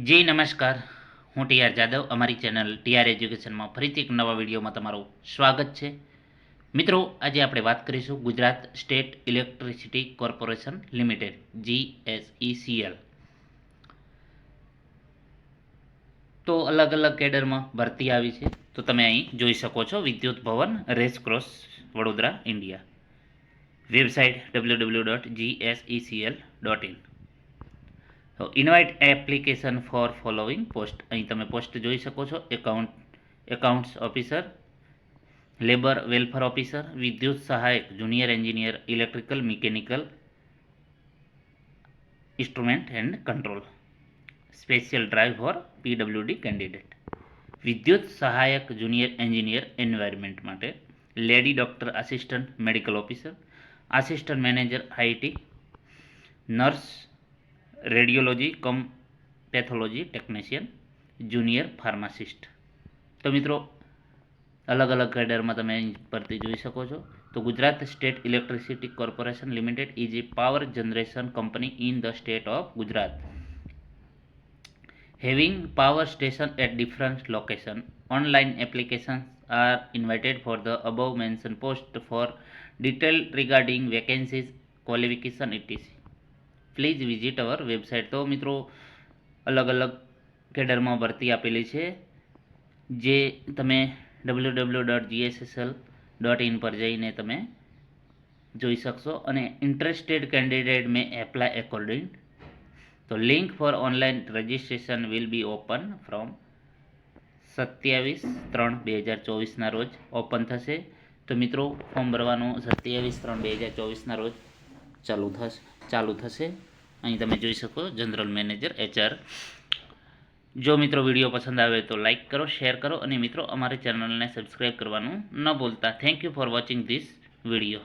જી નમસ્કાર, હું ટીઆર જાદવ. અમારી ચેનલ ટીઆર એજ્યુકેશનમાં ફરીથી એક નવા વિડીયોમાં તમારું સ્વાગત છે. મિત્રો, આજે આપણે વાત કરીશું Gujarat state electricity corporation limited GSECL. તો અલગ અલગ કેડરમાં ભરતી આવી છે. તો તમે અહીં જોઈ શકો છો Vidyut Bhavan, race course, Vadodara, India. Website www.gsecl.in. તો invite application for following post. અહીં તમે પોસ્ટ જોઈ શકો છો. Accounts officer, labour welfare officer, Vidyut Sahayak, junior engineer, electrical, mechanical, instrument and control, special drive for PWD candidate. Vidyut Sahayak junior engineer environment માટે lady doctor, assistant medical officer, assistant manager IT, nurse, radiology cum pathology technician, junior pharmacist. તો મિત્રો, અલગ અલગ કેડરમાં તમે ભરતી જોઈ શકો છો. તો Gujarat state electricity corporation limited is A power generation company in the state of Gujarat, having power station at different locations. Online applications are invited for the above mentioned post. For detail regarding vacancies, qualification, etc. Please visit our website. તો મિત્રો, અલગ અલગ કેડરમાં ભરતી આપેલી છે, જે તમે www.gsesl.in પર જઈને તમે જોઈ શકશો. અને interested candidate may apply according. તો link for online registration will be open from 27/3/2024 રોજ ઓપન થશે. તો મિત્રો, ફોર્મ ભરવાનું 27/3/2024 રોજ ચાલુ થશે. અહીં તમે જોઈ શકો જનરલ મેનેજર HR. જો મિત્રો વિડીયો પસંદ આવે તો લાઇક કરો, શેર કરો અને મિત્રો અમારી ચેનલને સબસ્ક્રાઈબ કરવાનું ન ભૂલતા. Thank you for watching this video.